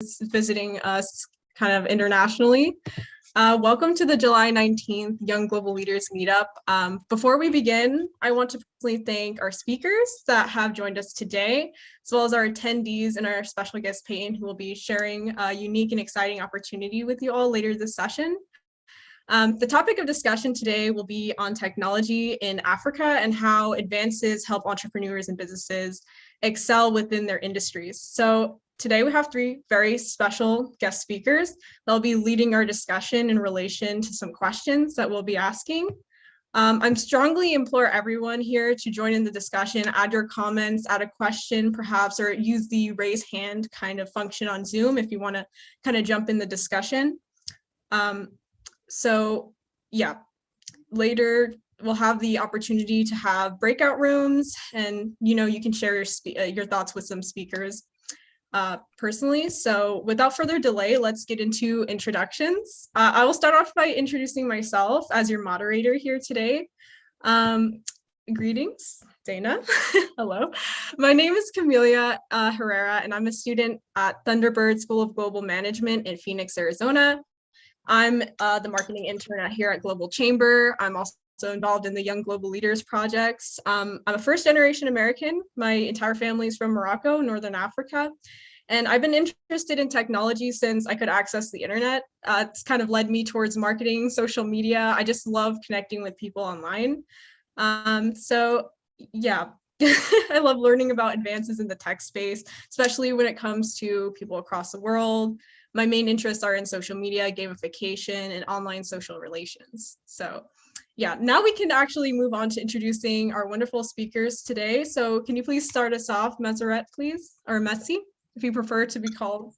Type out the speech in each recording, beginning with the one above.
visiting us kind of internationally. Welcome to the July 19th Young Global Leaders Meetup. Before we begin, I want to personally thank our speakers that have joined us today, as well as our attendees and our special guest Peyton, who will be sharing a unique and exciting opportunity with you all later this session. The topic of discussion today will be on technology in Africa and how advances help entrepreneurs and businesses excel within their industries. So today we have three very special guest speakers. They'll be leading our discussion in relation to some questions that we'll be asking. I strongly implore everyone here to join in the discussion, add your comments, add a question perhaps, or use the raise hand kind of function on Zoom if you want to kind of jump in the discussion. So yeah, later we'll have the opportunity to have breakout rooms, and you can share your thoughts with some speakers personally. So without further delay, let's get into introductions. I will start off by introducing myself as your moderator here today. Greetings, Dana. Hello. My name is Camelia Herrera, and I'm a student at Thunderbird School of Global Management in Phoenix, Arizona. I'm the marketing intern here at Global Chamber. I'm also involved in the Young Global Leaders projects. I'm a first generation American. My entire family is from Morocco, Northern Africa. And I've been interested in technology since I could access the internet. It's kind of led me towards marketing, social media. I just love connecting with people online. So yeah, I love learning about advances in the tech space, especially when it comes to people across the world. My main interests are in social media, gamification, and online social relations. So yeah, now we can actually move on to introducing our wonderful speakers today. So can you please start us off, Meseret, please, or Messi, if you prefer to be called?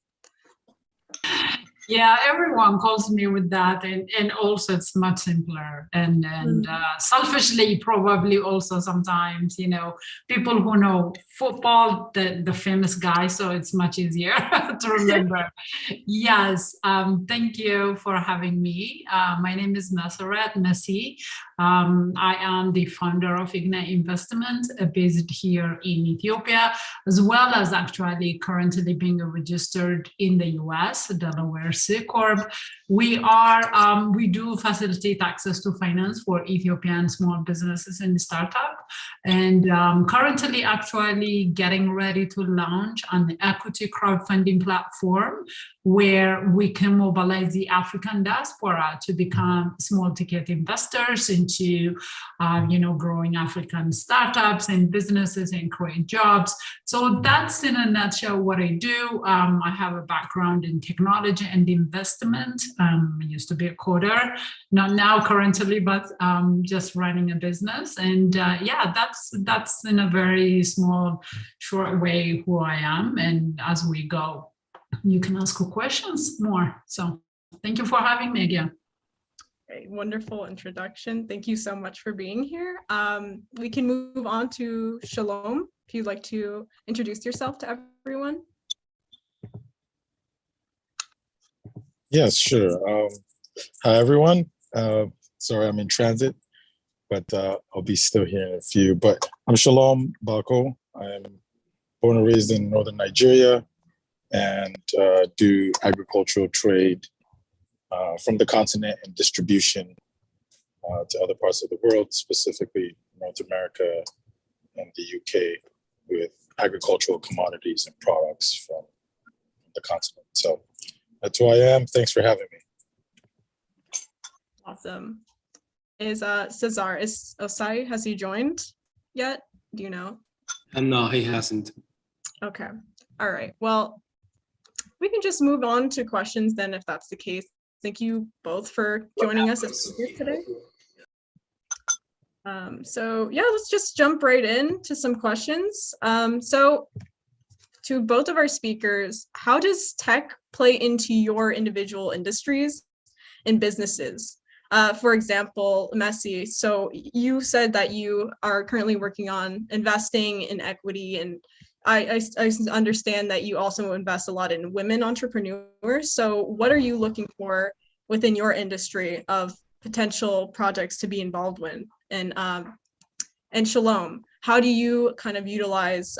Yeah, everyone calls me with that, and also it's much simpler. And selfishly, probably also sometimes, people who know football, the famous guy, so it's much easier to remember. Yes, thank you for having me. My name is Messi. I am the founder of Ignite Investment, based here in Ethiopia, as well as actually currently being registered in the US, Delaware C Corp. We do facilitate access to finance for Ethiopian small businesses and startup, and currently actually getting ready to launch an equity crowdfunding platform where we can mobilize the African diaspora to become small ticket investors into, growing African startups and businesses and create jobs. So that's in a nutshell what I do. I have a background in technology and investment. I used to be a coder, not now currently, but just running a business. And that's in a very small, short way who I am. And as we go, you can ask questions more. So thank you for having me again. Great, wonderful introduction. Thank you so much for being here. We can move on to Shalom, if you'd like to introduce yourself to everyone. Yes, sure. Hi, everyone. Sorry, I'm in transit, but I'll be still here in a few. But I'm Shalom Bako. I'm born and raised in northern Nigeria and do agricultural trade from the continent and distribution to other parts of the world, specifically North America and the UK, with agricultural commodities and products from the continent. So that's who I am. Thanks for having me. Awesome. Is Osai, has he joined yet? Do you know? No, he hasn't. Okay. All right. Well, we can just move on to questions then, if that's the case. Thank you both for joining us as speakers today. So yeah, let's just jump right into some questions. So to both of our speakers, how does tech play into your individual industries and businesses? For example, Messi, so you said that you are currently working on investing in equity, and I understand that you also invest a lot in women entrepreneurs. So what are you looking for within your industry of potential projects to be involved with? And Shalom, how do you kind of utilize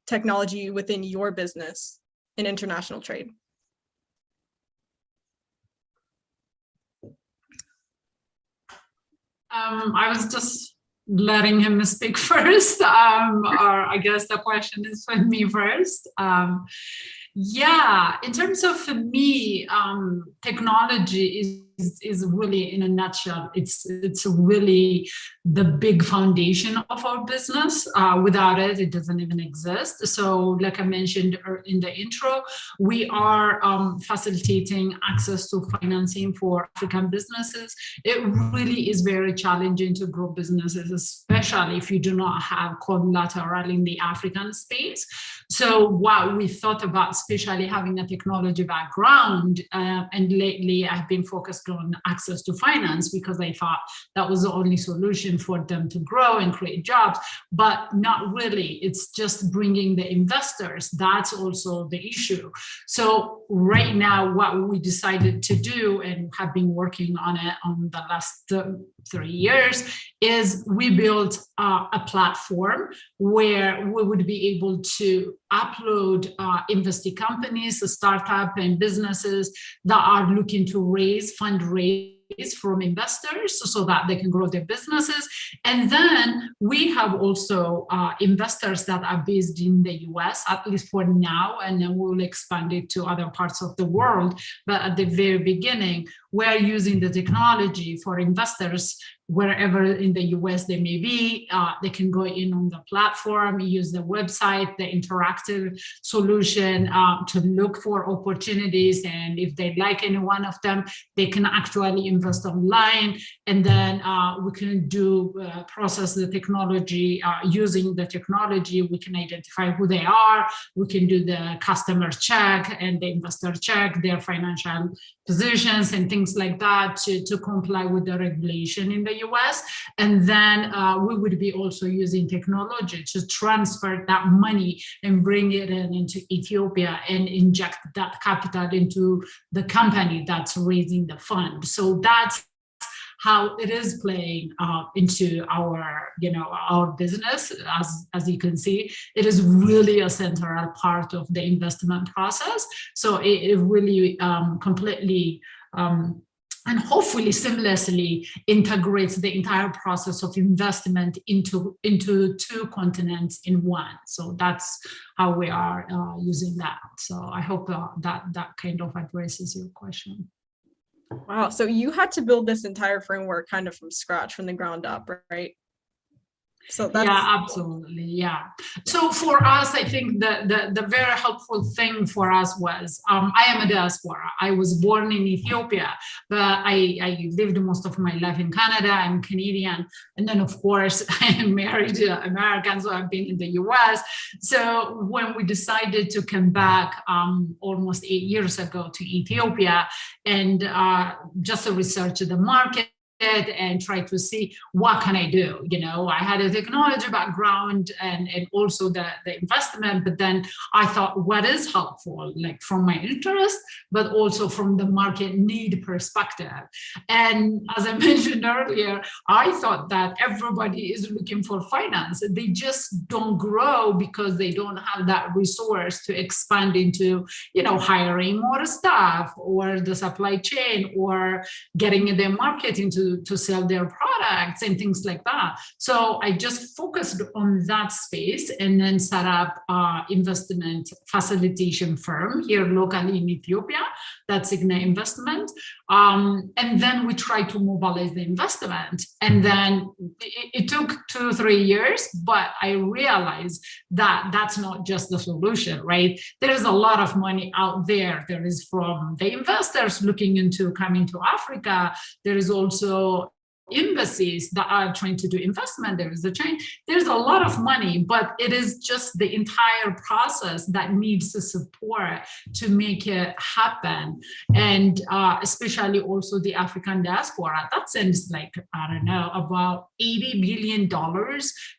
technology within your business in international trade? I was just letting him speak first, or I guess the question is for me first. Yeah, in terms of for me, technology is really, in a nutshell, it's really the big foundation of our business. Without it, it doesn't even exist. So, like I mentioned in the intro, we are facilitating access to financing for African businesses. It really is very challenging to grow businesses, especially if you do not have collateral in the African space. So what we thought about, especially having a technology background, and lately I've been focused on access to finance because I thought that was the only solution for them to grow and create jobs, but not really. It's just bringing the investors. That's also the issue. So right now, what we decided to do and have been working on it on the last 3 years is we built a platform where we would be able to upload investee companies, startup and businesses that are looking to fundraise from investors so that they can grow their businesses. And then we have also investors that are based in the US, at least for now, and then we'll expand it to other parts of the world. But at the very beginning, we're using the technology for investors wherever in the US they may be. They can go in on the platform, use the website, the interactive solution to look for opportunities. And if they like any one of them, they can actually invest online. And then we can process the technology. Using the technology, we can identify who they are. We can do the customer check and the investor check, their financial positions and things like that to comply with the regulation in the US. And then we would be also using technology to transfer that money and bring it into Ethiopia and inject that capital into the company that's raising the fund. So that's how it is playing into our business. As you can see, it is really a central part of the investment process. So it really completely and hopefully seamlessly integrates the entire process of investment into two continents in one. So that's how we are using that. So I hope that kind of addresses your question. Wow, so you had to build this entire framework kind of from scratch, from the ground up, right? So that's absolutely. Yeah. So for us, I think the very helpful thing for us was I am a diaspora. I was born in Ethiopia, but I lived most of my life in Canada. I'm Canadian. And then, of course, I am married to Americans, so I've been in the US. So when we decided to come back almost 8 years ago to Ethiopia and just to research the market, and try to see what can I do. I had a technology background and also the investment, but then I thought, what is helpful, like from my interest, but also from the market need perspective. And as I mentioned earlier, I thought that everybody is looking for finance. They just don't grow because they don't have that resource to expand into, hiring more staff or the supply chain or getting in the market to sell their products and things like that. So I just focused on that space and then set up investment facilitation firm here locally in Ethiopia. That's Signa Investment. And then we tried to mobilize the investment. And then it took 2-3 years, but I realized that that's not just the solution, right? There is a lot of money out there. There is from the investors looking into coming to Africa. There is also embassies that are trying to do investment. There is a change. There's a lot of money, but it is just the entire process that needs the support to make it happen. And especially also the African diaspora, that sends about $80 billion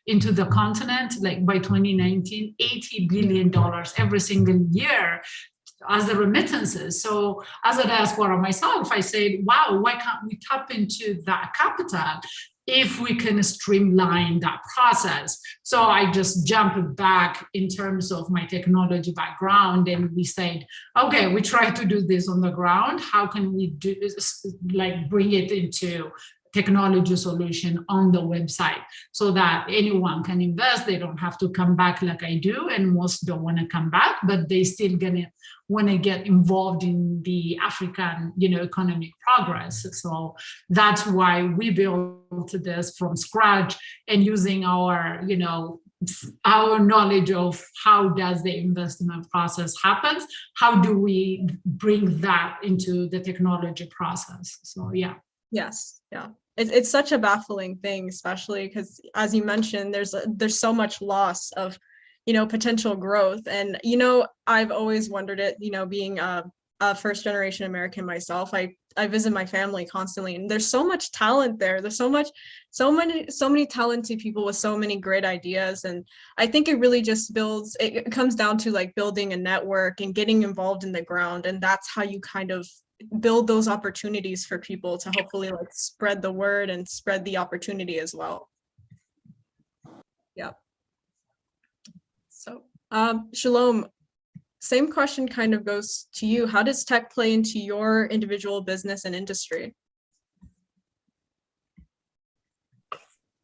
into the continent, like by 2019, $80 billion every single year as the remittances. So as a diaspora myself, I said, wow, why can't we tap into that capital if we can streamline that process? So I just jumped back in terms of my technology background and we said, okay, we try to do this on the ground. How can we do this, bring it into technology solution on the website so that anyone can invest. They don't have to come back like I do, and most don't want to come back, but they still gonna want to get involved in the African, economic progress. So that's why we built this from scratch, and using our, our knowledge of how does the investment process happens, how do we bring that into the technology process? So yeah. Yes, yeah. It's such a baffling thing, especially because, as you mentioned, there's so much loss of, potential growth. And, I've always wondered it, being a first generation American myself, I visit my family constantly, and there's so much talent there. There's so many talented people with so many great ideas. And I think it really just it comes down to like building a network and getting involved in the ground. And that's how you kind of build those opportunities for people to hopefully like spread the word and spread the opportunity as well. Yeah. So, Shalom, same question kind of goes to you. How does tech play into your individual business and industry?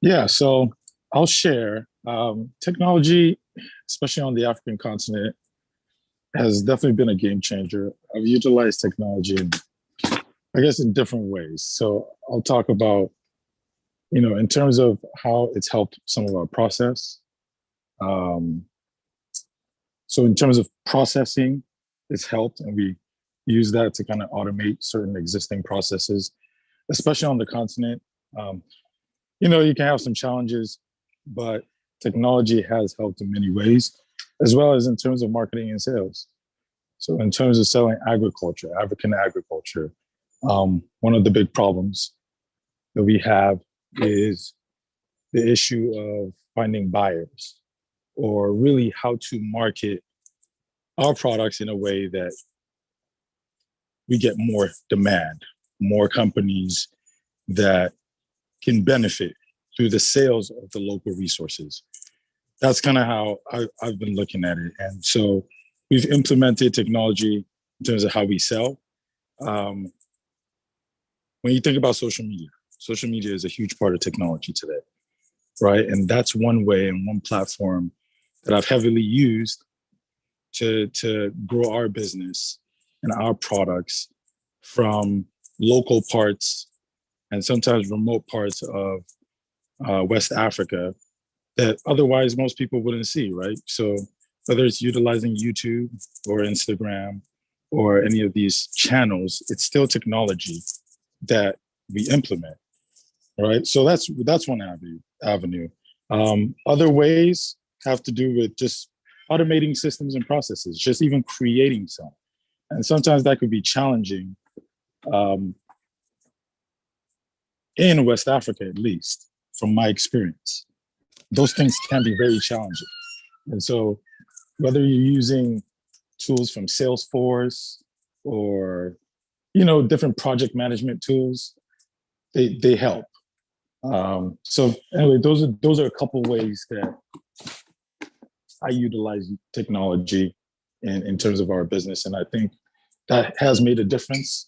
Yeah, so I'll share. Technology, especially on the African continent, has definitely been a game changer. I've utilized technology, I guess, in different ways. So I'll talk about, in terms of how it's helped some of our process. So in terms of processing, it's helped, and we use that to kind of automate certain existing processes, especially on the continent. You can have some challenges, but technology has helped in many ways, as well as in terms of marketing and sales. So in terms of selling agriculture, African agriculture, one of the big problems that we have is the issue of finding buyers, or really how to market our products in a way that we get more demand, more companies that can benefit through the sales of the local resources. That's kind of how I've been looking at it. And so we've implemented technology in terms of how we sell. When you think about social media is a huge part of technology today, right? And that's one way and one platform that I've heavily used to grow our business and our products from local parts and sometimes remote parts of West Africa that otherwise most people wouldn't see, right? So whether it's utilizing YouTube or Instagram or any of these channels, it's still technology that we implement, right? So that's one avenue. Other ways have to do with just automating systems and processes, just even creating some. And sometimes that could be challenging in West Africa, at least, from my experience. Those things can be very challenging. And so whether you're using tools from Salesforce or, different project management tools, they help. So anyway, those are a couple ways that I utilize technology in terms of our business. And I think that has made a difference.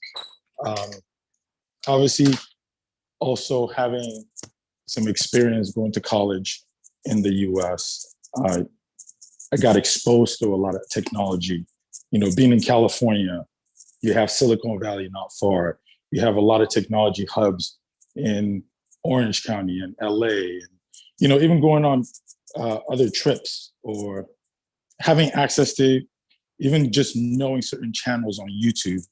Obviously, also having some experience going to college in the US, I got exposed to a lot of technology. Being in California, you have Silicon Valley not far. You have a lot of technology hubs in Orange County and LA. And, even going on other trips or having access to even just knowing certain channels on YouTube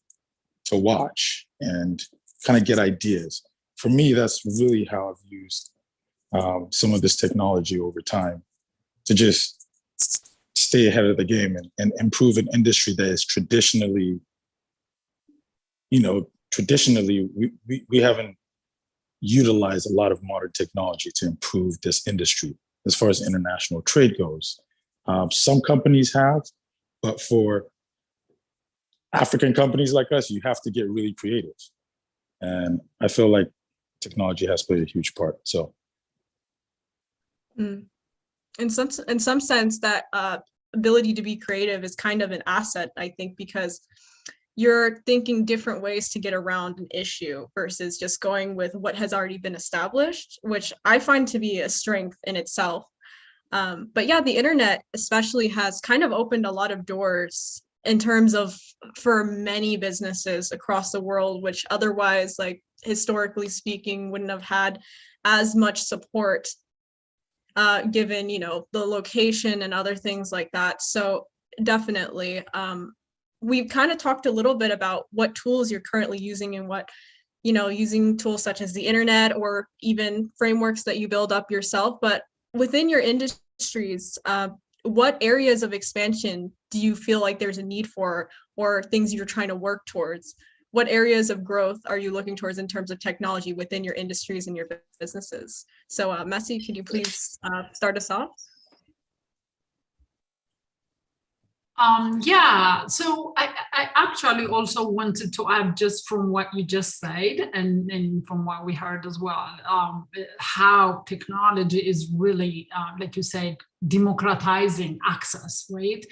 to watch and kind of get ideas. For me, that's really how I've used some of this technology over time to just stay ahead of the game and improve an industry that is traditionally, we haven't utilized a lot of modern technology to improve this industry as far as international trade goes. Some companies have, but for African companies like us, you have to get really creative. And I feel like technology has played a huge part. So, in some sense, that ability to be creative is kind of an asset, I think, because you're thinking different ways to get around an issue versus just going with what has already been established, which I find to be a strength in itself. But yeah, the internet especially has kind of opened a lot of doors in terms of for many businesses across the world, which otherwise, like historically speaking, wouldn't have had as much support given, you know, the location and other things like that. So definitely, we've kind of talked a little bit about what tools you're currently using and what, you know, using tools such as the internet or even frameworks that you build up yourself. But within your industries, what areas of expansion do you feel like there's a need for, or things you're trying to work towards? What areas of growth are you looking towards in terms of technology within your industries and your businesses? So Messi, could you please start us off? Yeah, so I actually also wanted to add just from what you just said and from what we heard as well, how technology is really, like you said, democratizing access, right?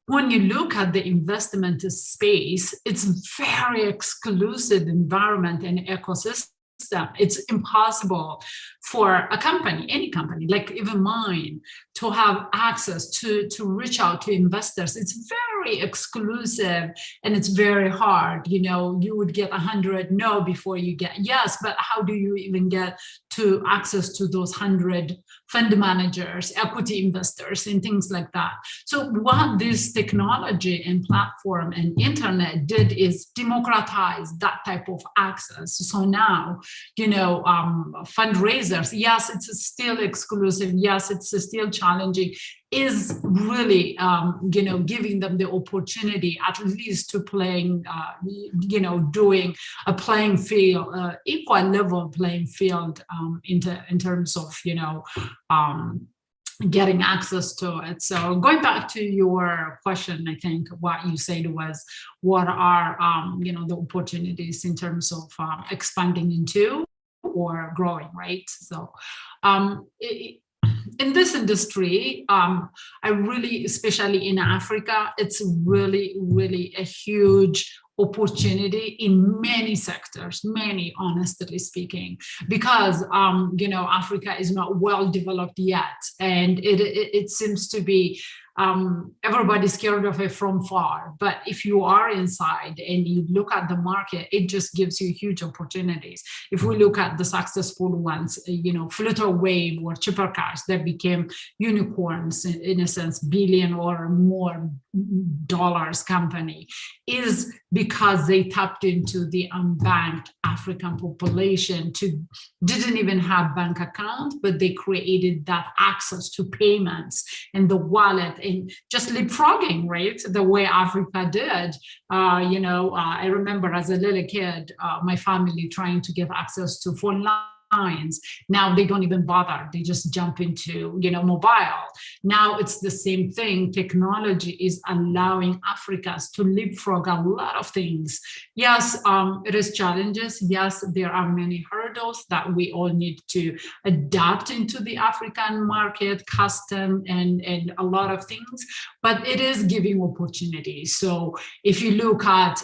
When you look at the investment space, it's very exclusive environment and ecosystem. It's impossible for a company, any company, like even mine, to have access to reach out to investors. It's very exclusive and it's very hard. You know, you would get 100 no before you get yes, but how do you even get to access to those 100 fund managers, equity investors, and things like that? So what this technology and platform and internet did is democratize that type of access. So now, you know, fundraisers, yes, it's still exclusive. Yes, it's still challenging, is really, you know, giving them the opportunity at least to playing, you know, doing a playing field, equal level playing field in terms of, you know, getting access to it. So going back to your question, I think what you said was, what are, you know, the opportunities in terms of expanding into or growing, right? So in this industry, I really, especially in Africa, it's really, really a huge opportunity in many sectors, many, honestly speaking, because you know, Africa is not well developed yet, and it seems to be everybody's scared of it from far. But if you are inside and you look at the market, it just gives you huge opportunities. If we look at the successful ones, you know, Flutter Wave or Chipper Cash that became unicorns in a sense, billion or more dollars company, is because they tapped into the unbanked African population didn't even have bank account, but they created that access to payments and the wallet and just leapfrogging, right? The way Africa did. You know, I remember as a little kid, my family trying to get access to phone lines. Now they don't even bother. They just jump into, you know, mobile. Now it's the same thing. Technology is allowing Africans to leapfrog a lot of things. Yes, it is challenges. Yes, there are many hurdles that we all need to adapt into the African market, custom, and a lot of things, but it is giving opportunities. So if you look at,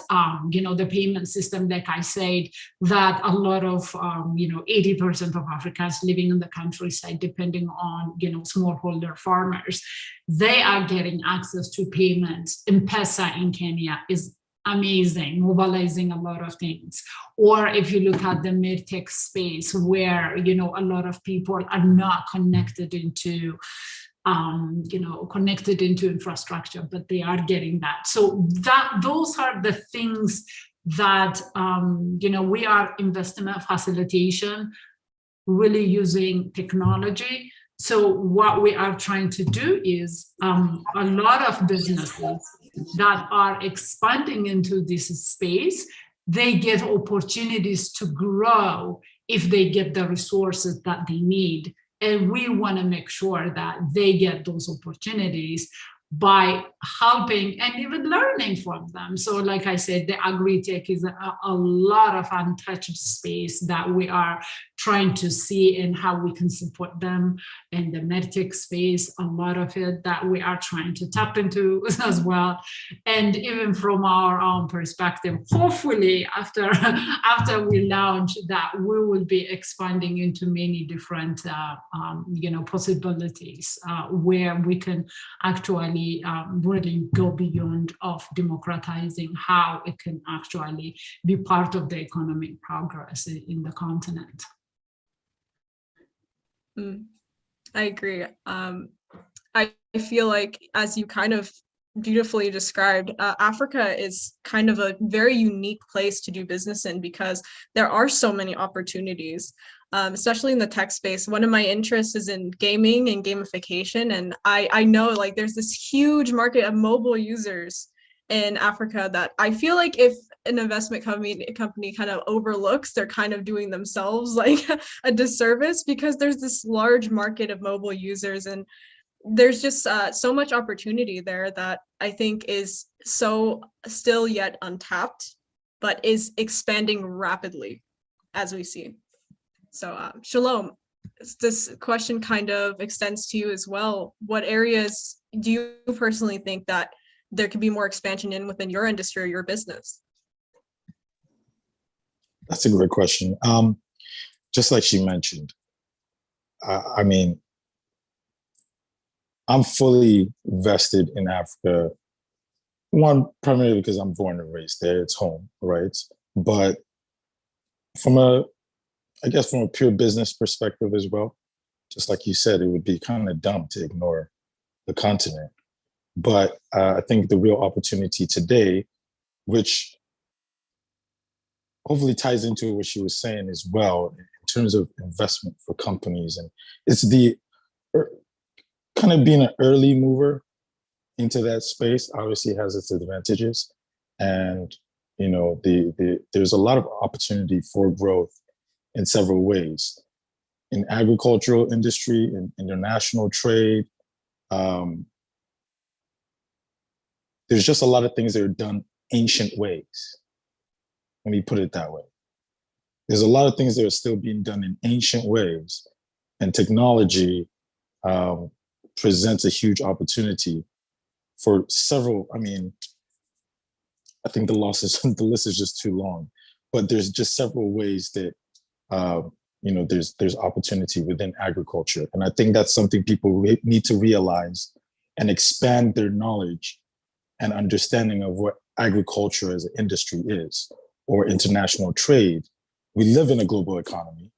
you know, the payment system, like I said, that a lot of, you know, 80% of Africans living in the countryside, depending on, you know, smallholder farmers, they are getting access to payments. M-Pesa in Kenya is amazing, mobilizing a lot of things. Or if you look at the mid-tech space, where, you know, a lot of people are not connected into you know, connected into infrastructure, but they are getting that. So those are the things that, you know, we are investment facilitation, really using technology. So what we are trying to do is a lot of businesses that are expanding into this space, they get opportunities to grow if they get the resources that they need. And we want to make sure that they get those opportunities by helping and even learning from them. So like I said, the agri-tech is a lot of untouched space that we are trying to see and how we can support them. And the medtech space, a lot of it that we are trying to tap into as well. And even from our own perspective, hopefully after we launch that, we will be expanding into many different possibilities where we can actually really go beyond of democratizing how it can actually be part of the economic progress in the continent. I agree. I feel like, as you kind of beautifully described, Africa is kind of a very unique place to do business in because there are so many opportunities, especially in the tech space. One of my interests is in gaming and gamification. And I know like there's this huge market of mobile users in Africa that I feel like if an investment company kind of overlooks, they're kind of doing themselves like a disservice, because there's this large market of mobile users, and there's just so much opportunity there that I think is so still yet untapped, but is expanding rapidly as we see. So Shalom, this question kind of extends to you as well. What areas do you personally think that there could be more expansion in within your industry or your business? That's a great question. Just like she mentioned, I mean, I'm fully vested in Africa. One, primarily because I'm born and raised there, it's home, right? But from a pure business perspective as well, just like you said, it would be kind of dumb to ignore the continent. But I think the real opportunity today, which hopefully ties into what she was saying as well, in terms of investment for companies, and it's the kind of being an early mover into that space obviously has its advantages. And, you know, there's a lot of opportunity for growth in several ways. In agricultural industry, in international trade, there's just a lot of things that are done ancient ways. Let me put it that way. There's a lot of things that are still being done in ancient ways, and technology presents a huge opportunity for several. I mean, I think the list is just too long, but there's just several ways that there's opportunity within agriculture, and I think that's something people need to realize and expand their knowledge and understanding of what agriculture as an industry is, or international trade. We live in a global economy,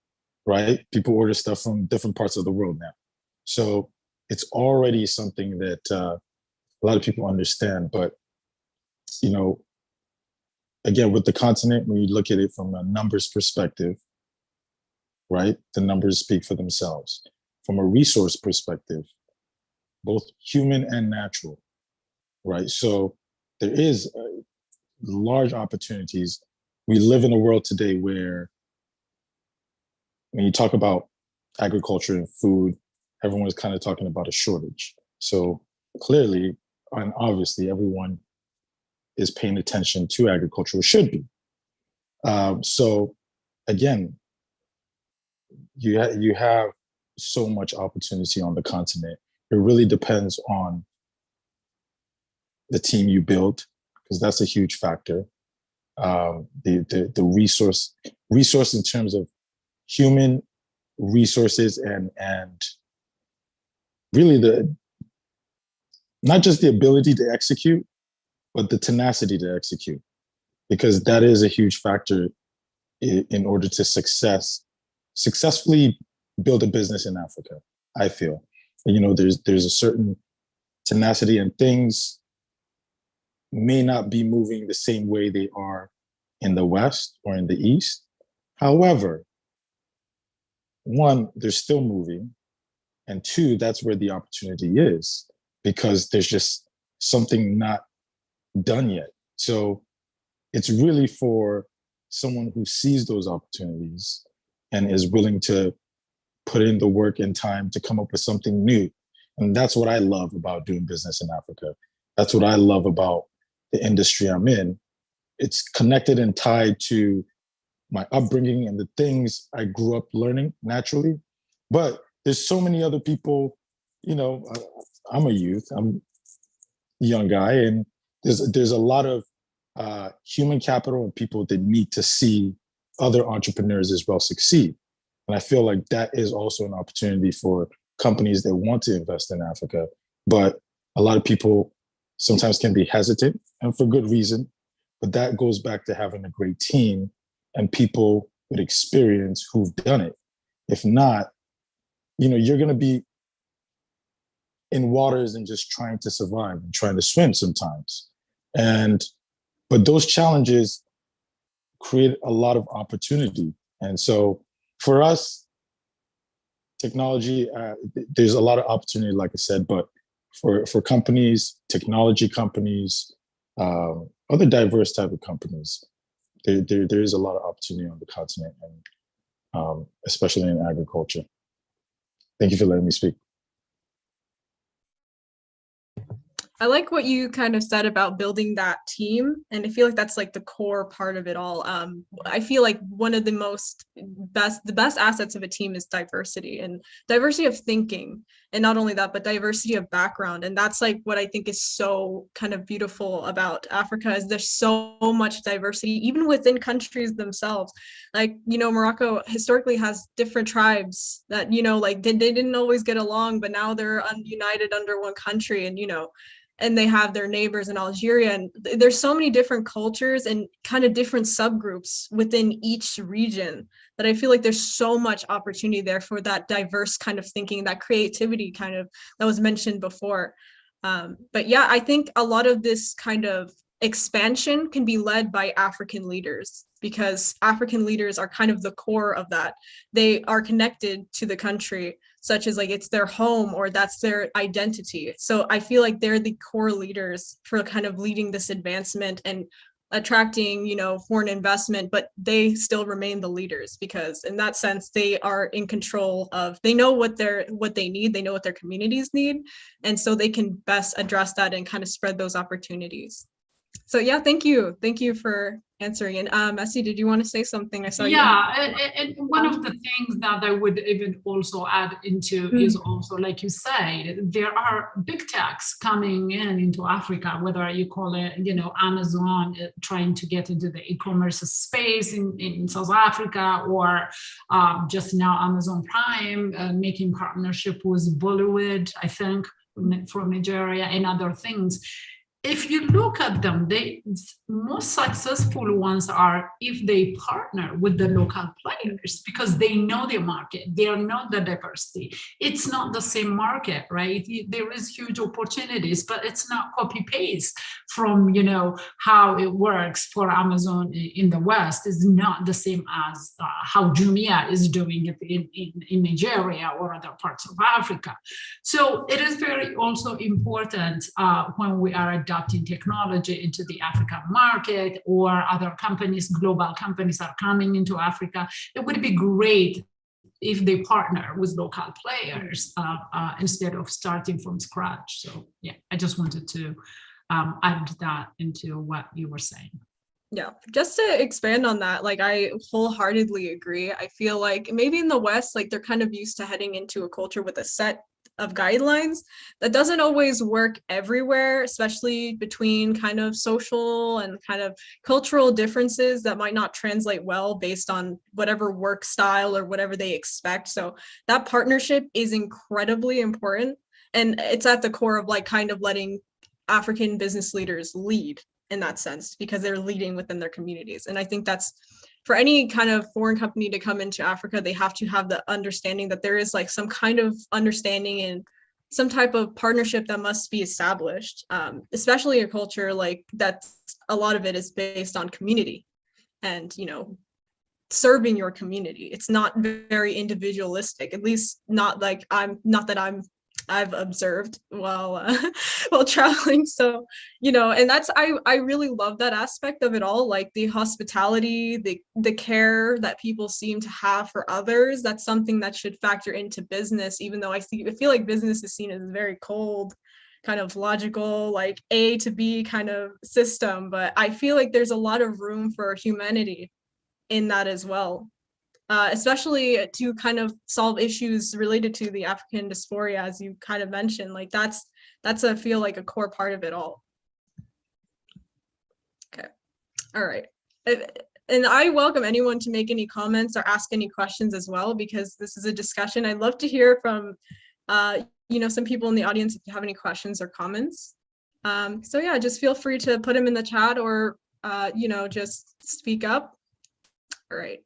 right? People order stuff from different parts of the world now. So it's already something that a lot of people understand. But, you know, again, with the continent, when you look at it from a numbers perspective, right? The numbers speak for themselves. From a resource perspective, both human and natural, right? So there is large opportunities. We live in a world today where when you talk about agriculture and food, everyone's kind of talking about a shortage. So clearly and obviously everyone is paying attention to agriculture, or should be. So again, you have so much opportunity on the continent. It really depends on the team you build, because that's a huge factor. The resource in terms of human resources, and really not just the ability to execute, but the tenacity to execute, because that is a huge factor in order to successfully build a business in Africa, I feel. You know, there's a certain tenacity, and things may not be moving the same way they are in the West or in the East. However, one, they're still moving, and two, that's where the opportunity is, because there's just something not done yet. So it's really for someone who sees those opportunities and is willing to put in the work and time to come up with something new And that's what I love about doing business in Africa. That's what I love about the industry I'm in. It's connected and tied to my upbringing and the things I grew up learning naturally. But there's so many other people, I'm a youth, I'm a young guy, and there's a lot of human capital and people that need to see other entrepreneurs as well succeed. And I feel like that is also an opportunity for companies that want to invest in Africa. But a lot of people sometimes can be hesitant, and for good reason. But that goes back to having a great team and people with experience who've done it. If not, you're going to be in waters and just trying to survive and trying to swim sometimes. But those challenges create a lot of opportunity. And so for us, technology, there's a lot of opportunity, like I said, but for companies, technology companies, other diverse type of companies, there is a lot of opportunity on the continent, and especially in agriculture. Thank you for letting me speak. I like what you kind of said about building that team. And I feel like that's like the core part of it all. I feel like one of the best assets of a team is diversity and diversity of thinking. And not only that, but diversity of background. And that's like what I think is so kind of beautiful about Africa is there's so much diversity, even within countries themselves. Like, Morocco historically has different tribes that, like they didn't always get along, but now they're united under one country. And they have their neighbors in Algeria. And there's so many different cultures and kind of different subgroups within each region that I feel like there's so much opportunity there for that diverse kind of thinking, that creativity kind of that was mentioned before. But yeah, I think a lot of this kind of expansion can be led by African leaders because African leaders are kind of the core of that. They are connected to the country, such as like it's their home or that's their identity. So I feel like they're the core leaders for kind of leading this advancement and attracting, foreign investment, but they still remain the leaders because in that sense, they are in control of, they know what they need, they know what their communities need. And so they can best address that and kind of spread those opportunities. So yeah, thank you. Thank you for answering. And Messi, did you want to say something? I saw you. Yeah, and one of the things that I would even also add into is also, like you said, there are big techs coming into Africa, whether you call it, Amazon trying to get into the e-commerce space in South Africa, or just now Amazon Prime making partnership with Bollywood, I think, from Nigeria and other things. If you look at them, the most successful ones are if they partner with the local players because they know their market, they know the diversity. It's not the same market, right? There is huge opportunities, but it's not copy-paste from, how it works for Amazon in the West. Is not the same as how Jumia is doing it in Nigeria or other parts of Africa. So it is very also important when we are adopting technology into the African market, or other companies, global companies are coming into Africa. It would be great if they partner with local players instead of starting from scratch. So yeah, I just wanted to add that into what you were saying. Yeah, just to expand on that, like I wholeheartedly agree. I feel like maybe in the West, like they're kind of used to heading into a culture with a set of guidelines that doesn't always work everywhere, especially between kind of social and kind of cultural differences that might not translate well based on whatever work style or whatever they expect. So that partnership is incredibly important. And it's at the core of like kind of letting African business leaders lead in that sense, because they're leading within their communities. And I think that's for any kind of foreign company to come into Africa, they have to have the understanding that there is like some kind of understanding and some type of partnership that must be established, especially a culture like that. A lot of it is based on community and, serving your community. It's not very individualistic, at least not like not that I'm I've observed while while traveling. So, and that's I really love that aspect of it all, like the hospitality, the care that people seem to have for others. That's something that should factor into business, even though I feel like business is seen as very cold, kind of logical, like A to B kind of system. But I feel like there's a lot of room for humanity in that as well. Especially to kind of solve issues related to the African dysphoria, as you kind of mentioned. Like that's I feel like a core part of it all. Okay, all right. And I welcome anyone to make any comments or ask any questions as well, because this is a discussion. I'd love to hear from, some people in the audience if you have any questions or comments. So yeah, just feel free to put them in the chat or, just speak up. All right.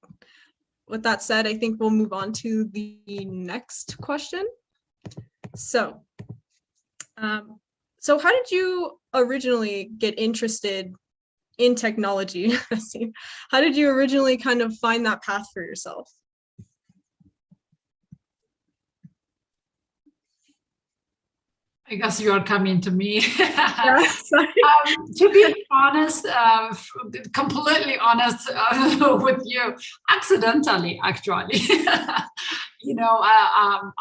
With that said, I think we'll move on to the next question. So, how did you originally get interested in technology? How did you originally kind of find that path for yourself? I guess you are coming to me. Yeah, to be honest, completely honest with you, accidentally, actually.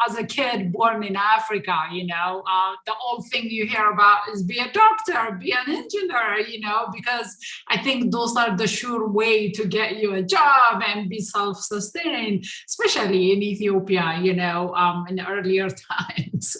As a kid born in Africa, the old thing you hear about is be a doctor, be an engineer, because I think those are the sure way to get you a job and be self-sustained, especially in Ethiopia, in the earlier times.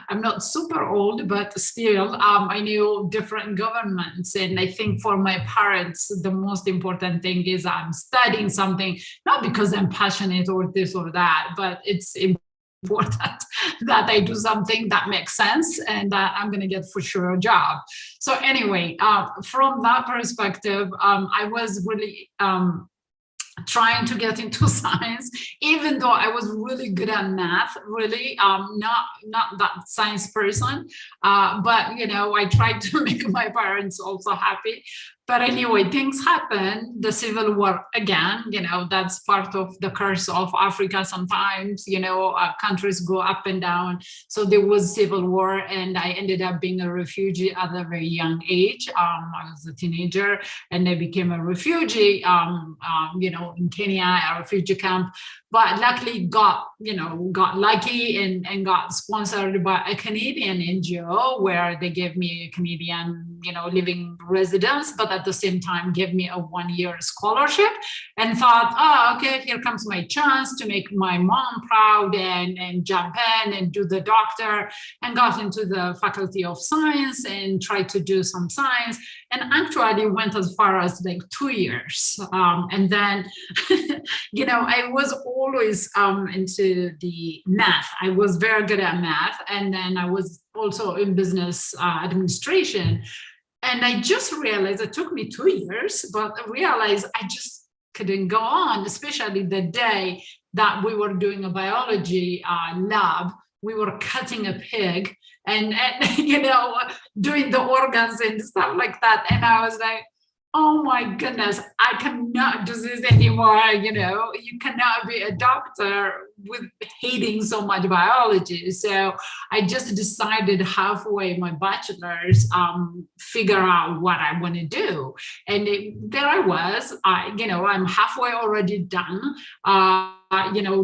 I'm not super old, but still, I knew different governments. And I think for my parents, the most important thing is I'm studying something, not because I'm passionate or this or that, but it's important that I do something that makes sense and that I'm going to get for sure a job. So anyway, from that perspective, I was really trying to get into science, even though I was really good at math, really not that science person, but I tried to make my parents also happy. But anyway, things happen, the civil war again, that's part of the curse of Africa sometimes, countries go up and down. So there was civil war and I ended up being a refugee at a very young age. I was a teenager and I became a refugee, in Kenya, a refugee camp. But luckily got lucky and got sponsored by a Canadian NGO where they gave me a Canadian, living residence, but at the same time gave me a 1-year scholarship and thought, oh, okay, here comes my chance to make my mom proud and jump in and do the doctor, and got into the Faculty of Science and tried to do some science, and actually went as far as like 2 years. And then, I was always into the math. I was very good at math. And then I was also in business administration. And I just realized it took me 2 years, but I realized I just couldn't go on, especially the day that we were doing a biology lab. We were cutting a pig and doing the organs and stuff like that. And I was like, oh my goodness, I cannot do this anymore. You cannot be a doctor with hating so much biology. So I just decided halfway my bachelor's, figure out what I want to do. And there I was, I'm halfway already done.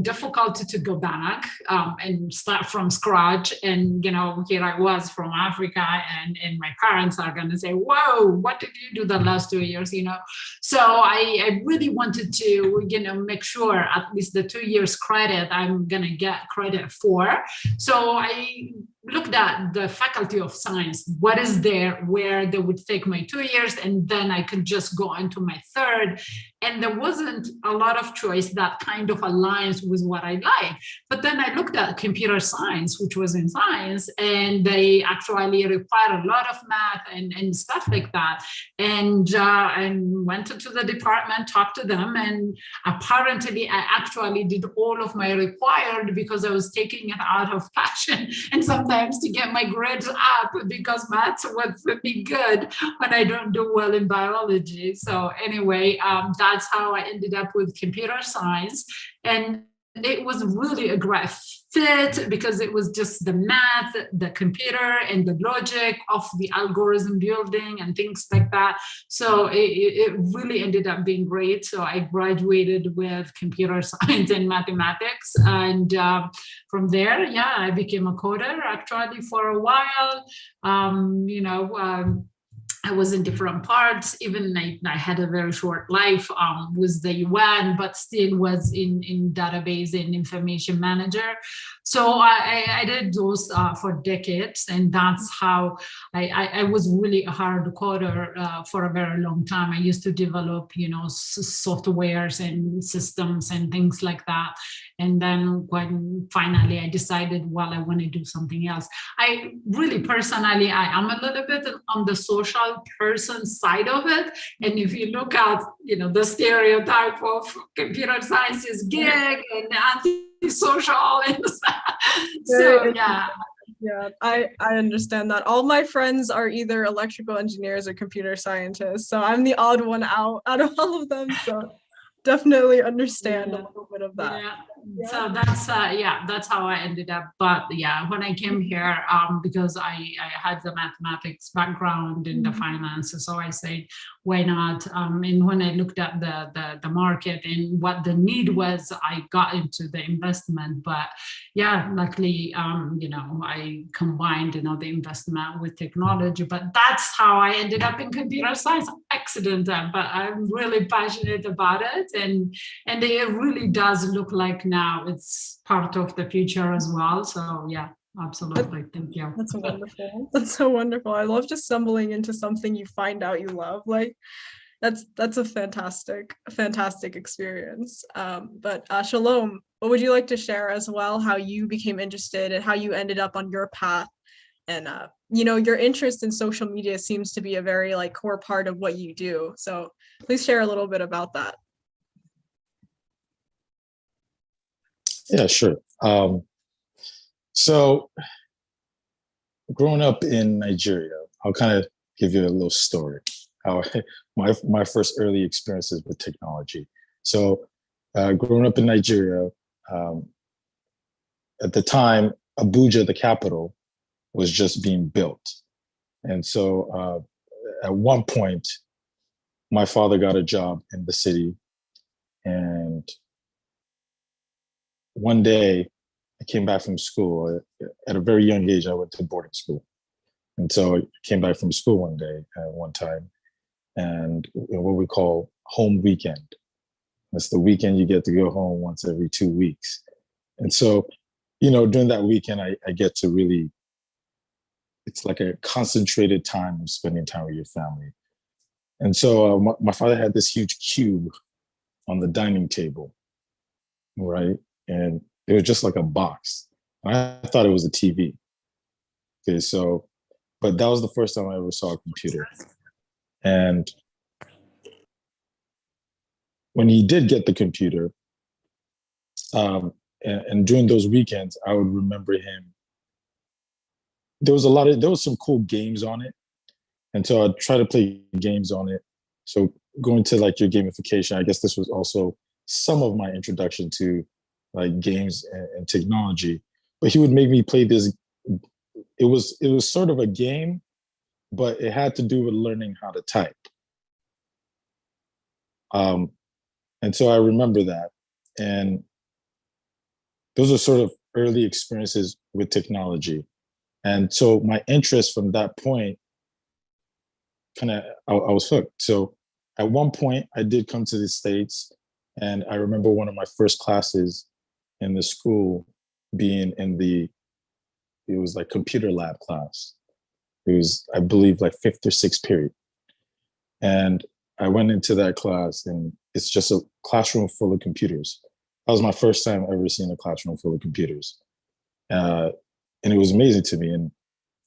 Difficult to go back and start from scratch. And, here I was from Africa and my parents are going to say, whoa, what did you do the last 2 years, So I really wanted to, make sure at least the 2 years credit I'm going to get credit for. So I looked at the Faculty of Science, what is there where they would take my 2 years and then I could just go into my third. And there wasn't a lot of choice that kind of aligns with what I like. But then I looked at computer science, which was in science, and they actually require a lot of math and stuff like that. And went to the department, talked to them, and apparently I actually did all of my required because I was taking it out of passion and sometimes to get my grades up because maths was pretty good when I don't do well in biology. So anyway, that's how I ended up with computer science. And it was really a great fit because it was just the math, the computer, and the logic of the algorithm building and things like that. So it really ended up being great. So I graduated with computer science and mathematics, and from there, yeah, I became a coder actually for a while. I was in different parts. Even I had a very short life with the UN, but still was in database and information manager. So I did those for decades, and that's how I was really a hard coder for a very long time. I used to develop, softwares and systems and things like that. And then when finally I decided, well, I want to do something else. I really personally, I am a little bit on the social person side of it. And if you look at, the stereotype of computer science is gig and antisocial and so yeah. Yeah, I understand that. All my friends are either electrical engineers or computer scientists. So I'm the odd one out of all of them. So definitely understand a little bit of that. Yeah. So that's how I ended up. But yeah, when I came here, because I had the mathematics background and the finance, so I said, why not? And when I looked at the market and what the need was, I got into the investment. But yeah, luckily, I combined, the investment with technology. But that's how I ended up in computer science. Accident, but I'm really passionate about it, and it really does look like now it's part of the future as well. So yeah, absolutely. Thank you. That's wonderful. That's so wonderful. I love just stumbling into something you find out you love. Like that's a fantastic experience. But Shalom, what would you like to share as well? How you became interested and how you ended up on your path? And your interest in social media seems to be a very core part of what you do. So please share a little bit about that. Yeah, sure. So growing up in Nigeria, I'll kind of give you a little story. How my first early experiences with technology. So growing up in Nigeria, at the time, Abuja, the capital, was just being built. And so at one point, my father got a job in the city. And one day I came back from school. At a very young age, I went to boarding school. And so I came back from school one day at one time, and what we call home weekend. That's the weekend you get to go home once every 2 weeks. And so, during that weekend, I get to really, it's like a concentrated time of spending time with your family. And so my father had this huge cube on the dining table, right? And it was just like a box. I thought it was a TV. Okay, so, but that was the first time I ever saw a computer. And when he did get the computer, and during those weekends, I would remember him. There was some cool games on it. And so I'd try to play games on it. So going to your gamification, I guess this was also some of my introduction to games and technology. But he would make me play this. It was sort of a game, but it had to do with learning how to type. And so I remember that. And those are sort of early experiences with technology. And so my interest from that point, I was hooked. So at one point I did come to the States, and I remember one of my first classes in the school being it was computer lab class. It was, I believe, fifth or sixth period. And I went into that class, and it's just a classroom full of computers. That was my first time ever seeing a classroom full of computers. And it was amazing to me. And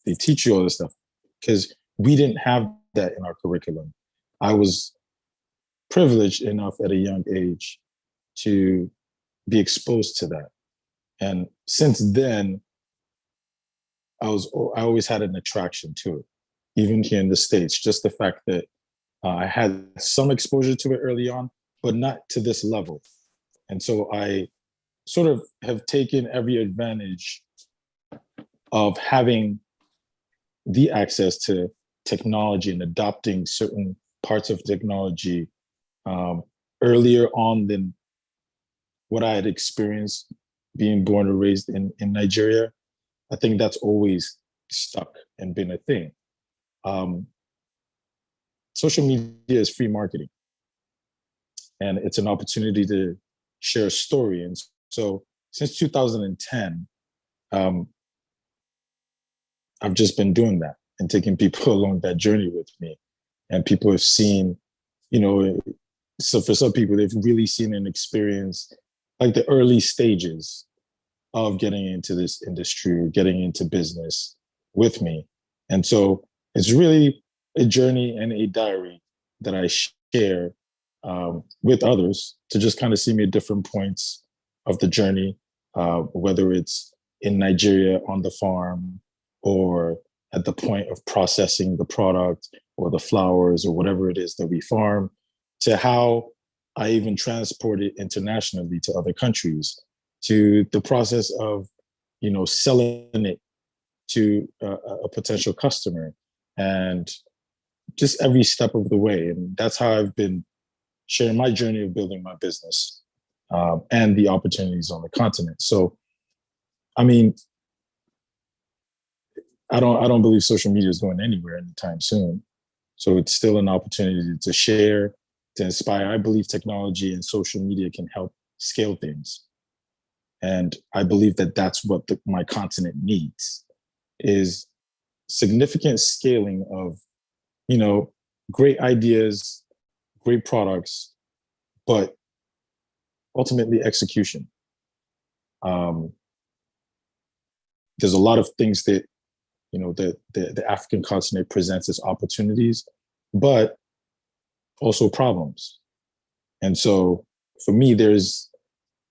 they teach you all this stuff because we didn't have that in our curriculum. I was privileged enough at a young age to be exposed to that. And since then, I always had an attraction to it, even here in the States. Just the fact that I had some exposure to it early on, but not to this level. And so I sort of have taken every advantage of having the access to technology and adopting certain parts of technology earlier on than what I had experienced being born and raised in Nigeria. I think that's always stuck and been a thing. Social media is free marketing, and it's an opportunity to share a story. And so since 2010, I've just been doing that and taking people along that journey with me. And people have seen, so for some people, they've really seen and experienced like the early stages of getting into this industry or getting into business with me. And so it's really a journey and a diary that I share with others to just kind of see me at different points of the journey, whether it's in Nigeria on the farm or at the point of processing the product or the flowers or whatever it is that we farm, to how I even transport it internationally to other countries, to the process of, selling it to a potential customer, and just every step of the way. And that's how I've been sharing my journey of building my business and the opportunities on the continent. So, I mean, I don't believe social media is going anywhere anytime soon. So it's still an opportunity to share, to inspire. I believe technology and social media can help scale things. And I believe that that's what my continent needs, is significant scaling of, great ideas, great products, but ultimately execution. There's a lot of things that, the African continent presents as opportunities, but also problems. And so for me,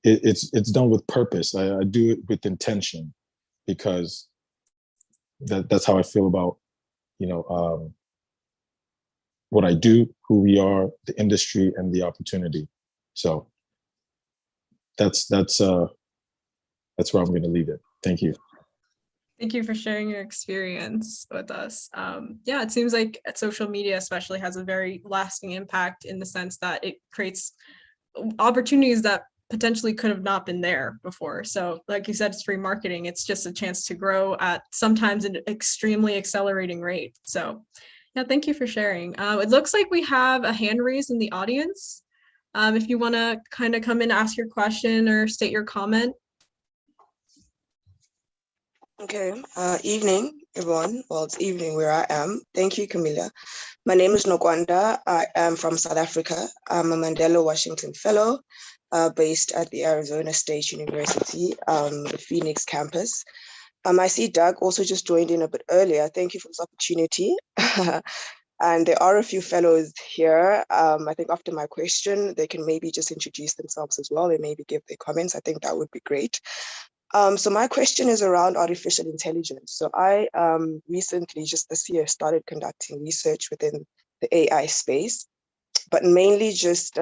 it's done with purpose. I do it with intention, because that's how I feel about, what I do, who we are, the industry, and the opportunity. So that's where I'm going to leave it. Thank you. Thank you for sharing your experience with us. Yeah, it seems like social media especially has a very lasting impact in the sense that it creates opportunities that potentially could have not been there before. So like you said, it's free marketing. It's just a chance to grow at sometimes an extremely accelerating rate. So yeah, thank you for sharing. It looks like we have a hand raised in the audience. If you want to kind of come in, ask your question or state your comment. Okay, evening, everyone. Well, it's evening where I am. Thank you, Camilla. My name is Nokwanda. I am from South Africa. I'm a Mandela Washington Fellow based at the Arizona State University, the Phoenix campus. I see Doug also just joined in a bit earlier. Thank you for this opportunity. And there are a few fellows here. I think after my question, they can maybe just introduce themselves as well and maybe give their comments. I think that would be great. So my question is around artificial intelligence. So I recently, just this year, started conducting research within the AI space, but mainly just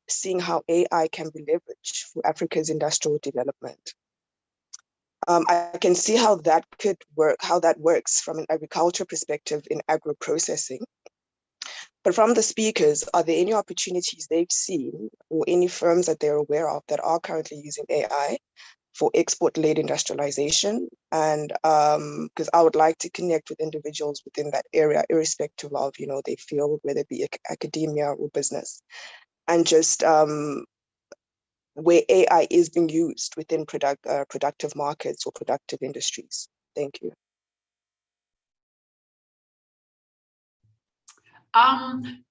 seeing how AI can be leveraged for Africa's industrial development. I can see how that could work, how that works from an agriculture perspective in agro-processing. But from the speakers, are there any opportunities they've seen or any firms that they're aware of that are currently using AI for export-led industrialization? And because I would like to connect with individuals within that area, irrespective of, their field, whether it be academia or business, and just where AI is being used within productive markets or productive industries. Thank you.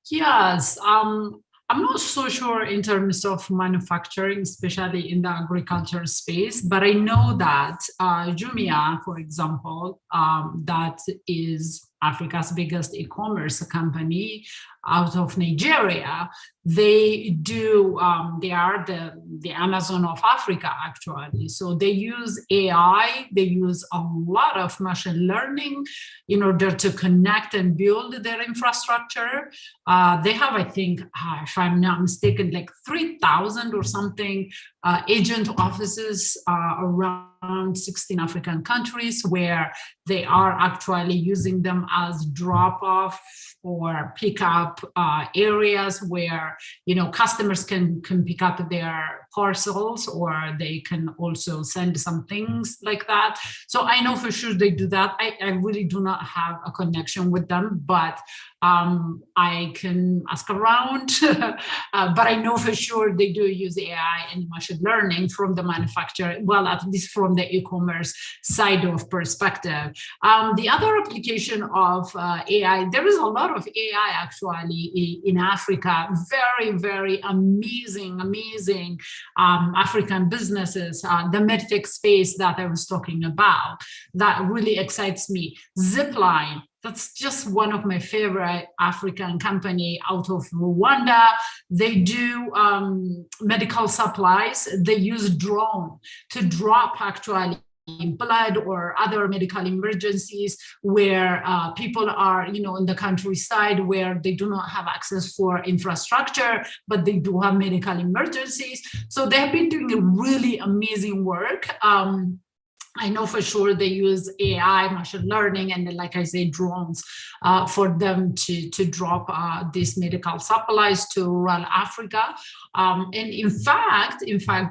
Yes, I'm not so sure in terms of manufacturing, especially in the agriculture space, but I know that Jumia, for example, that is Africa's biggest e-commerce company out of Nigeria, they are the Amazon of Africa, actually. So they use AI, they use a lot of machine learning in order to connect and build their infrastructure. They have, I think, if I'm not mistaken, like 3,000 or something agent offices around 16 African countries where they are actually using them as drop-off or pick-up areas where, you know, customers can pick up their parcels, or they can also send some things like that. So I know for sure they do that. I really do not have a connection with them, but I can ask around. But I know for sure they do use AI and machine learning from the manufacturer, well, at least from the e-commerce side of perspective. The other application of AI, there is a lot of AI actually in Africa, very, very amazing African businesses, the medtech space that I was talking about, that really excites me. Zipline, that's just one of my favorite African company out of Rwanda. They do medical supplies. They use drone to drop actually blood or other medical emergencies where people are, you know, in the countryside where they do not have access for infrastructure, but they do have medical emergencies. So they have been doing a really amazing work. I know for sure they use AI, machine learning, and then, like I say, drones for them to drop these medical supplies to rural Africa. And in fact,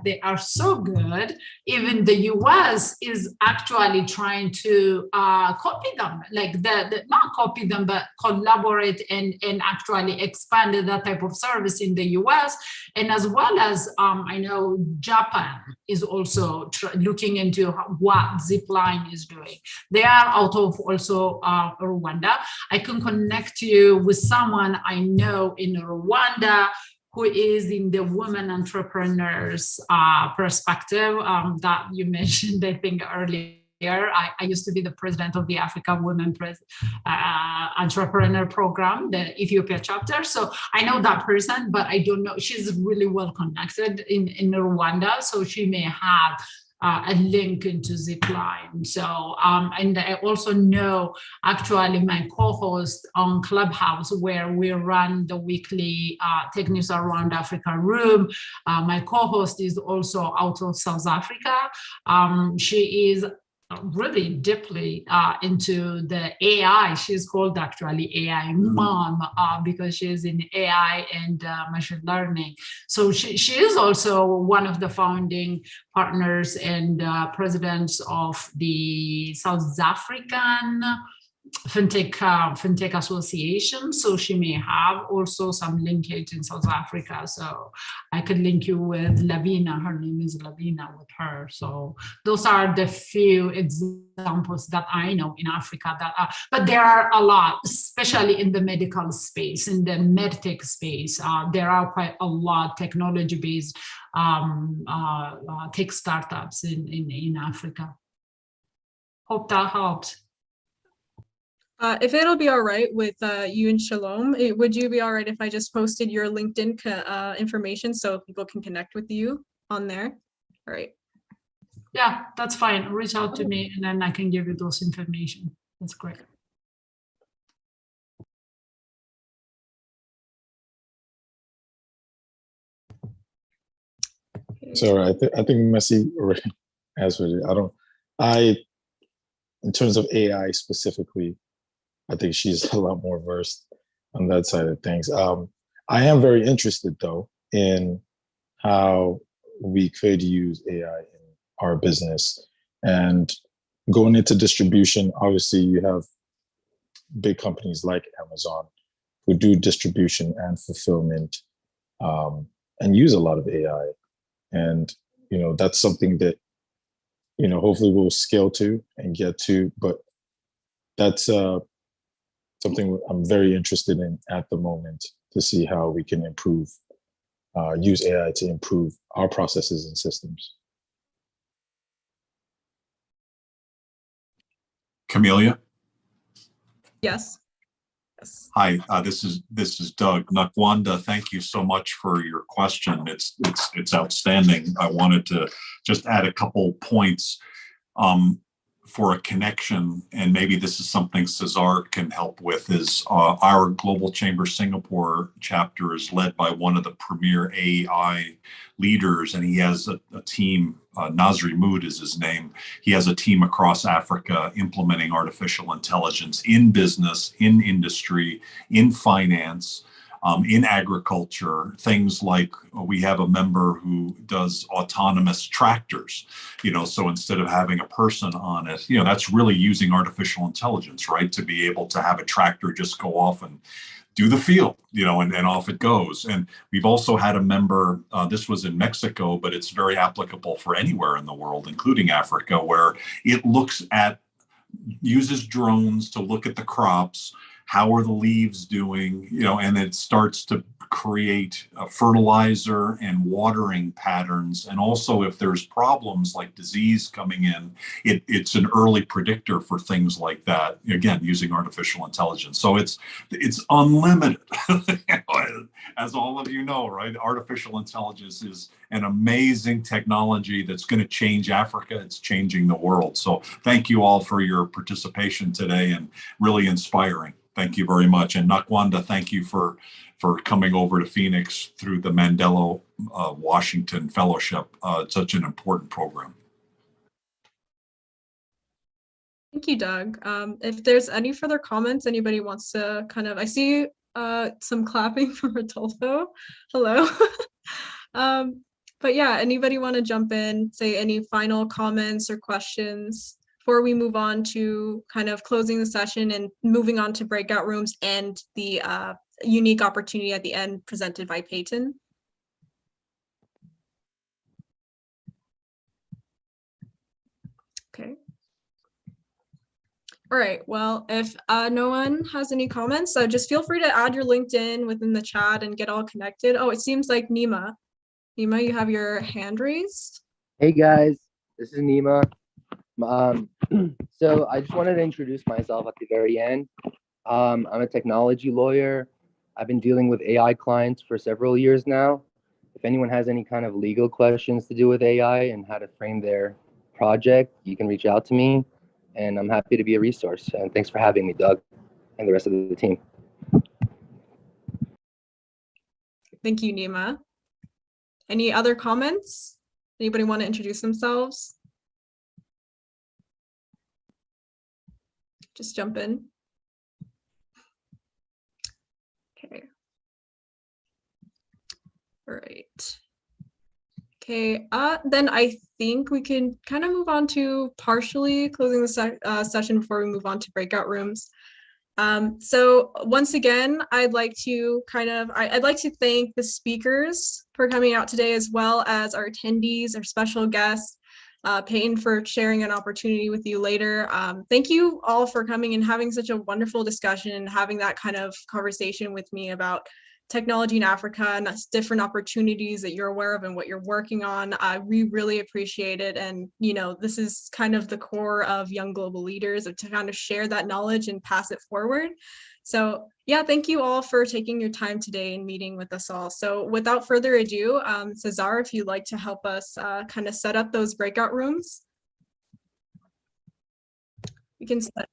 they are so good, even the US is actually trying to copy them, like not copy them, but collaborate and actually expand that type of service in the US. And as well as I know Japan is also looking into what Zipline is doing. They are out of also Rwanda. I can connect you with someone I know in Rwanda who is in the women entrepreneurs perspective that you mentioned, I think, earlier. I used to be the president of the Africa Women Entrepreneur Program, the Ethiopia chapter. So I know that person, but I don't know. She's really well connected in Rwanda. So she may have a link into Zipline. So, and I also know actually my co-host on Clubhouse, where we run the weekly Tech News Around Africa room. My co-host is also out of South Africa. She is really deeply into the AI. She's called actually AI mom because she's in AI and machine learning. So she is also one of the founding partners and presidents of the South African fintech association. So she may have also some linkage in South Africa. So I could link you with Lavina. Her name is Lavina with her. So those are the few examples that I know in Africa that are, but there are a lot, especially in the medical space, in the medtech space. There are quite a lot technology-based tech startups in Africa. Hope that helped. If it'll be all right with you and Shalom, would you be all right if I just posted your LinkedIn information so people can connect with you on there? All right. Yeah, that's fine. Reach out to me and then I can give you those information. That's great. Sorry, I think Messi already answered it. In terms of AI specifically, I think she's a lot more versed on that side of things. I am very interested, though, in how we could use AI in our business. And going into distribution, obviously, you have big companies like Amazon who do distribution and fulfillment and use a lot of AI. And, you know, that's something that, you know, hopefully we'll scale to and get to. But that's something I'm very interested in at the moment to see how we can improve, use AI to improve our processes and systems. Camelia? Yes. Hi, this is Doug. Nakwanda, thank you so much for your question. It's outstanding. I wanted to just add a couple points. for a connection, and maybe this is something Cesar can help with, is our Global Chamber Singapore chapter is led by one of the premier AI leaders, and he has a team, Nasri Mood is his name. He has a team across Africa implementing artificial intelligence in business, in industry, in finance, in agriculture, things like we have a member who does autonomous tractors, so instead of having a person on it, that's really using artificial intelligence, right? To be able to have a tractor just go off and do the field, and off it goes. And we've also had a member, this was in Mexico, but it's very applicable for anywhere in the world, including Africa, where it uses drones to look at the crops. How are the leaves doing? And it starts to create fertilizer and watering patterns. And also, if there's problems like disease coming in, it's an early predictor for things like that. Again, using artificial intelligence. So it's unlimited. As all of you know, right? Artificial intelligence is an amazing technology that's going to change Africa. It's changing the world. So thank you all for your participation today, and really inspiring. Thank you very much. And Nakwanda, thank you for coming over to Phoenix through the Mandela Washington Fellowship. It's such an important program. Thank you, Doug. If there's any further comments, anybody wants to I see some clapping from Rodolfo. Hello. But yeah, anybody want to jump in, say any final comments or questions before we move on to closing the session and moving on to breakout rooms and the unique opportunity at the end presented by Peyton? Okay. All right, well, if no one has any comments, just feel free to add your LinkedIn within the chat and get all connected. Oh, it seems like Nima. Nima, you have your hand raised. Hey guys, this is Nima. So I just wanted to introduce myself at the very end. I'm a technology lawyer. I've been dealing with AI clients for several years now. If anyone has any kind of legal questions to do with AI and how to frame their project, you can reach out to me, and I'm happy to be a resource. And thanks for having me, Doug, and the rest of the team. Thank you, Nima. Any other comments? Anybody want to introduce themselves? Just jump in. Okay. All right. Okay, then I think we can move on to partially closing the session before we move on to breakout rooms. So once again, I'd like to thank the speakers for coming out today, as well as our attendees, our special guests, Peyton for sharing an opportunity with you later. Thank you all for coming and having such a wonderful discussion and having that kind of conversation with me about technology in Africa and different opportunities that you're aware of and what you're working on. We really appreciate it. And, this is the core of Young Global Leaders, to share that knowledge and pass it forward. So yeah, thank you all for taking your time today and meeting with us all. So without further ado, Cesar, if you'd like to help us set up those breakout rooms. We can set.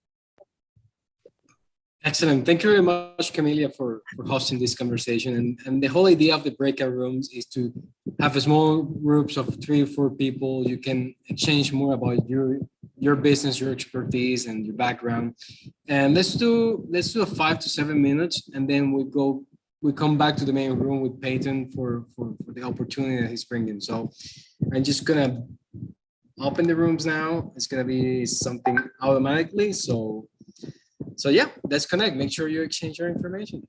Excellent. Thank you very much, Camelia, for hosting this conversation. And the whole idea of the breakout rooms is to have a small groups of 3 or 4 people. You can exchange more about your business, your expertise, and your background. And let's do a 5 to 7 minutes, and then we come back to the main room with Peyton for the opportunity that he's bringing. So I'm just gonna open the rooms now. It's gonna be something automatically. So yeah, let's connect. Make sure you exchange your information.